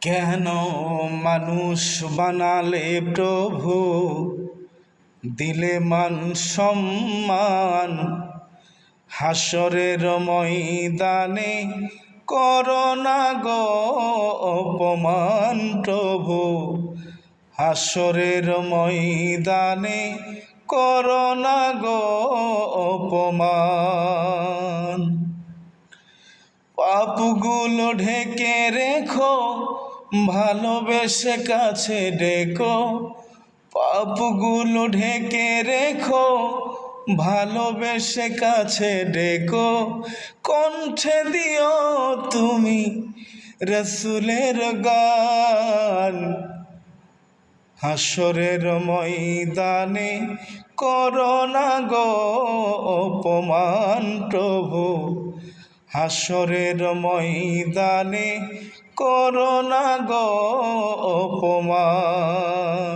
কেন মানুষ বানালে প্রভু, দিলে মান সম্মান, হাসরের ময়দানে করোনা গো অপমান প্রভু, হাসরের ময়দানে করোনা গো অপমান। পাপগুলো ঢেকে রেখো, ভালোবেসে কাছে ডেকো, পাপগুলো ঢেকে রেখো, ভালোবেসে কাছে ডেকো, কণ্ঠে দিও তুমি রসুলের গান। হাসরের ময়দানে করোনা গো অপমান প্রভু, হাসরের ময়দানে করোনা গো অপমান।